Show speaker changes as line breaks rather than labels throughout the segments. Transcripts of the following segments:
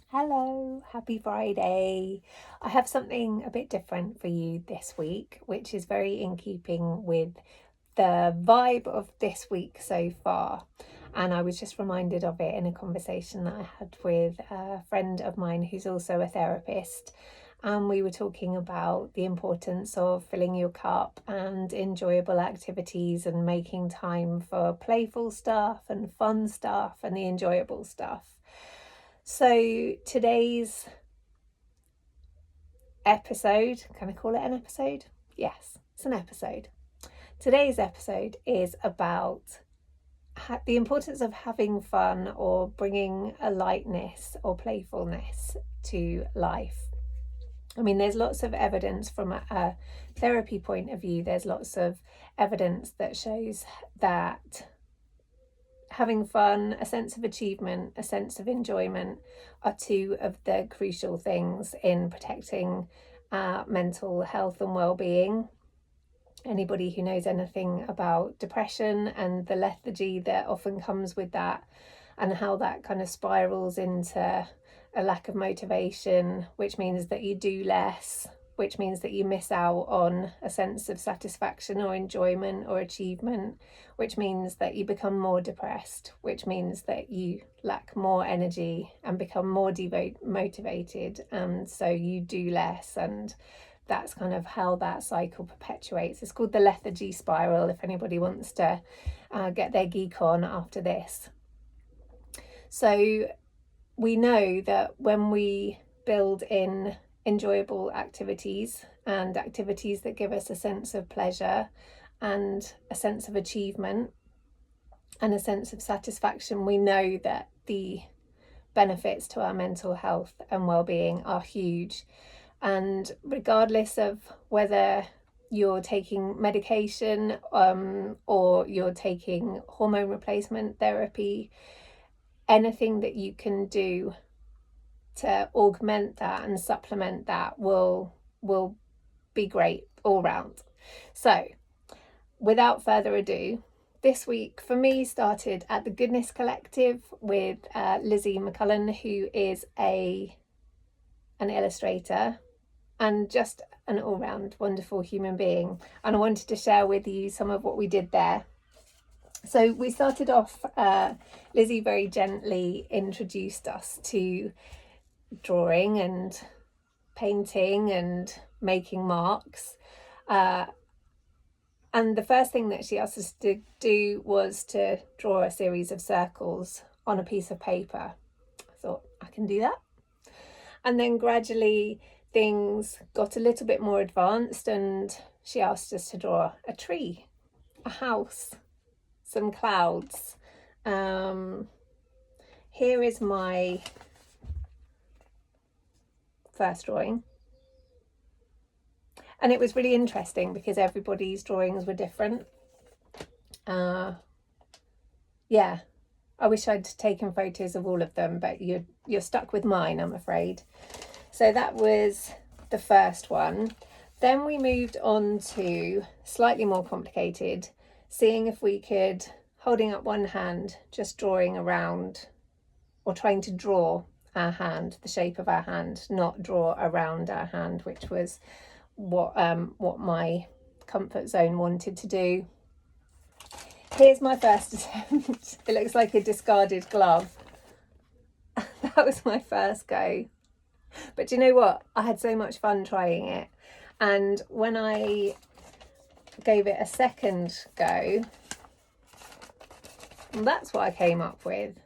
Hello, happy Friday. I have something a bit different for you this week, which is very in keeping with the vibe of this week so far. And I was just reminded of it in a conversation that I had with a friend of mine who's also a therapist. And we were talking about the importance of filling your cup and enjoyable activities and making time for playful stuff and fun stuff and the enjoyable stuff. So today's episode, can I call it an episode? Yes, it's an episode. Today's episode is about the importance of having fun or bringing a lightness or playfulness to life. I mean, there's lots of evidence from a therapy point of view, there's lots of evidence that shows that having fun, a sense of achievement, a sense of enjoyment are two of the crucial things in protecting mental health and well-being. Anybody who knows anything about depression and the lethargy that often comes with that, and how that kind of spirals into a lack of motivation, which means that you do less, which means that you miss out on a sense of satisfaction or enjoyment or achievement, which means that you become more depressed, which means that you lack more energy and become more demotivated, and so you do less, and that's kind of how that cycle perpetuates. It's called the lethargy spiral, if anybody wants to get their geek on after this. So we know that when we build in enjoyable activities and activities that give us a sense of pleasure and a sense of achievement and a sense of satisfaction, we know that the benefits to our mental health and well-being are huge. And regardless of whether you're taking medication or you're taking hormone replacement therapy, anything that you can do to augment that and supplement that will be great all round. So without further ado, this week for me started at the Goodness Collective with Lizzie McCullen, who is an illustrator and just an all-round wonderful human being, and I wanted to share with you some of what we did there. So we started off, Lizzie very gently introduced us to drawing and painting and making marks, and the first thing that she asked us to do was to draw a series of circles on a piece of paper. I thought, I can do that. And then gradually things got a little bit more advanced, and she asked us to draw a tree, a house, some clouds. Here is my first drawing. And it was really interesting because everybody's drawings were different. Yeah, I wish I'd taken photos of all of them, but you're stuck with mine, I'm afraid. So that was the first one. Then we moved on to slightly more complicated, seeing if we could, holding up one hand, just drawing around or trying to draw our hand, the shape of our hand, not draw around our hand, which was what my comfort zone wanted to do. Here's my first attempt. It looks like a discarded glove. That was my first go. But do you know what? I had so much fun trying it. And when I gave it a second go, that's what I came up with.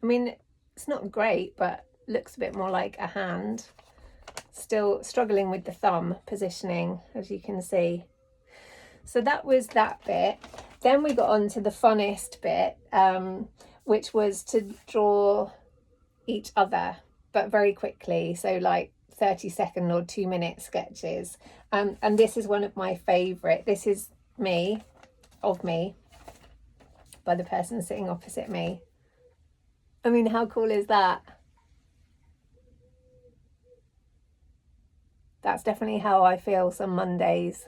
I mean, it's not great, but looks a bit more like a hand. Still struggling with the thumb positioning, as you can see. So that was that bit. Then we got on to the funnest bit, which was to draw each other, but very quickly. So like 30-second or 2-minute sketches. And this is one of my favourite. This is me, of me, by the person sitting opposite me. I mean, how cool is that? That's definitely how I feel some Mondays.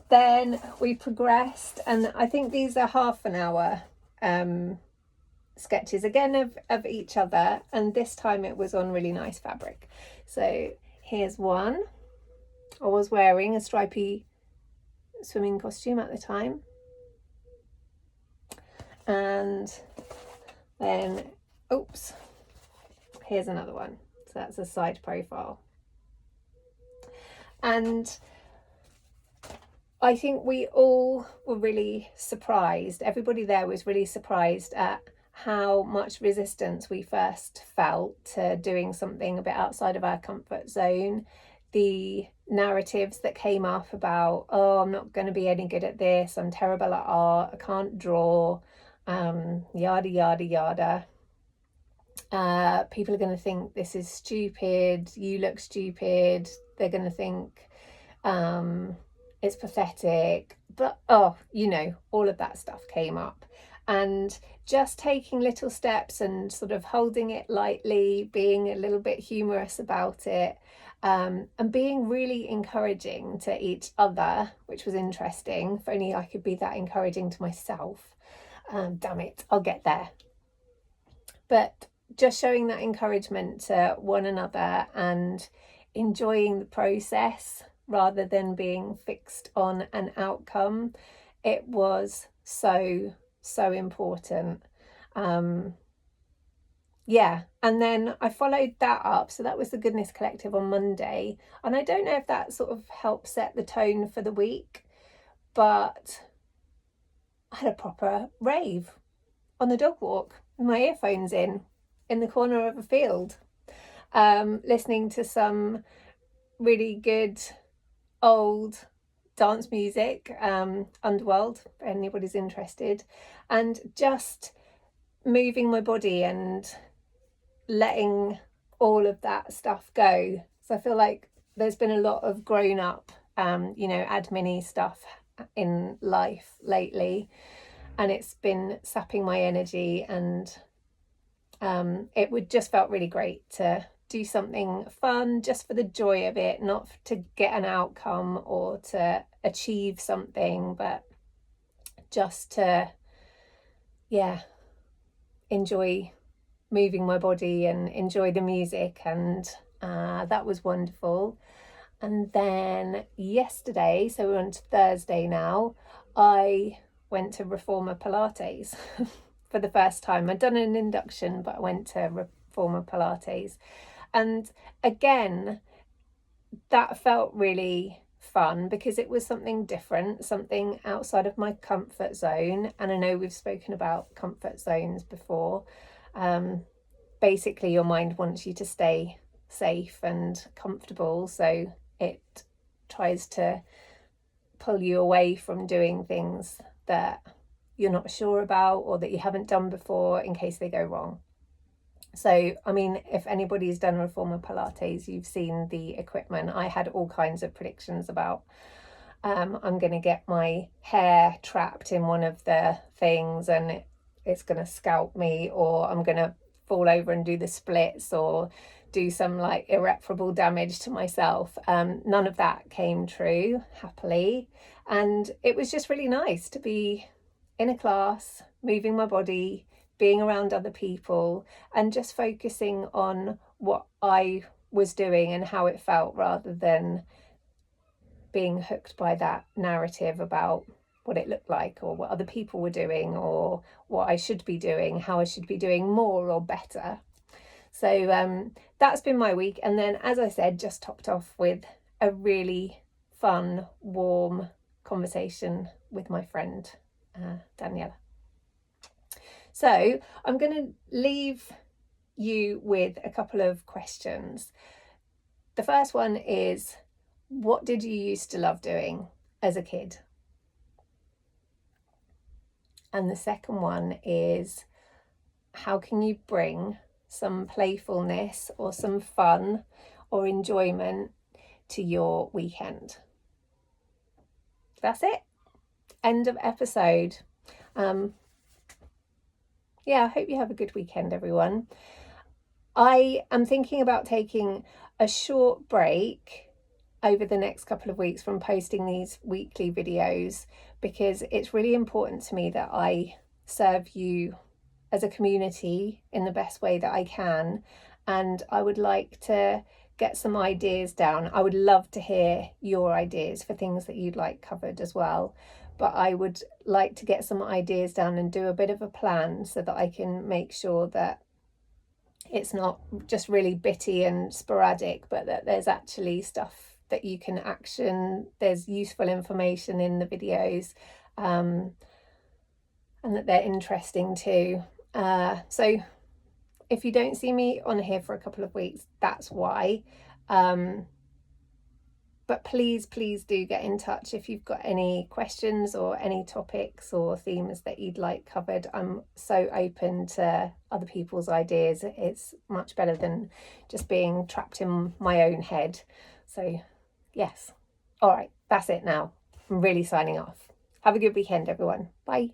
Then we progressed, and I think these are half an hour sketches again of each other, and this time it was on really nice fabric. So here's one. I was wearing a stripy swimming costume at the time, and then oops, here's another one. So that's a side profile. And I think we all were really surprised. Everybody there was really surprised at how much resistance we first felt to doing something a bit outside of our comfort zone. The narratives that came up about, oh, I'm not going to be any good at this, I'm terrible at art, I can't draw, yada, yada, yada. People are going to think this is stupid, you look stupid, they're going to think it's pathetic, but all of that stuff came up. And just taking little steps and sort of holding it lightly, being a little bit humorous about it, and being really encouraging to each other, which was interesting. If only I could be that encouraging to myself. Damn it, I'll get there. But just showing that encouragement to one another and enjoying the process rather than being fixed on an outcome, it was so important. And then I followed that up. So that was the Goodness Collective on Monday. And I don't know if that sort of helped set the tone for the week, but I had a proper rave on the dog walk with my earphones in the corner of a field, listening to some really good old dance music, Underworld, if anybody's interested, and just moving my body and letting all of that stuff go. So I feel like there's been a lot of grown up, admin-y stuff in life lately, and it's been sapping my energy, and it would just felt really great to do something fun just for the joy of it, not to get an outcome or to achieve something, but just to enjoy moving my body and enjoy the music. And that was wonderful. And then yesterday, so we're on to Thursday now, I went to Reformer Pilates for the first time. I'd done an induction, but I went to Reformer Pilates. And again, that felt really fun because it was something different, something outside of my comfort zone. And I know we've spoken about comfort zones before. Basically, your mind wants you to stay safe and comfortable, so it tries to pull you away from doing things that you're not sure about or that you haven't done before in case they go wrong. So, I mean, if anybody's done Reformer Pilates, you've seen the equipment. I had all kinds of predictions about I'm going to get my hair trapped in one of the things and it's going to scalp me, or I'm going to fall over and do the splits or do some like irreparable damage to myself. None of that came true, happily. And it was just really nice to be in a class, moving my body, being around other people, and just focusing on what I was doing and how it felt, rather than being hooked by that narrative about what it looked like or what other people were doing or what I should be doing, how I should be doing more or better. So that's been my week. And then, as I said, just topped off with a really fun, warm conversation with my friend, Daniela. So I'm going to leave you with a couple of questions. The first one is, what did you used to love doing as a kid? And the second one is, how can you bring some playfulness or some fun or enjoyment to your weekend? That's it. End of episode. I hope you have a good weekend, everyone. I am thinking about taking a short break over the next couple of weeks from posting these weekly videos, because it's really important to me that I serve you as a community in the best way that I can. And I would like to get some ideas down. I would love to hear your ideas for things that you'd like covered as well. But I would like to get some ideas down and do a bit of a plan so that I can make sure that it's not just really bitty and sporadic, but that there's actually stuff that you can action. There's useful information in the videos, and that they're interesting too. So if you don't see me on here for a couple of weeks, that's why. But please do get in touch if you've got any questions or any topics or themes that you'd like covered. I'm so open to other people's ideas. It's much better than just being trapped in my own head. So yes. All right, that's it now. I'm really signing off. Have a good weekend, everyone. Bye.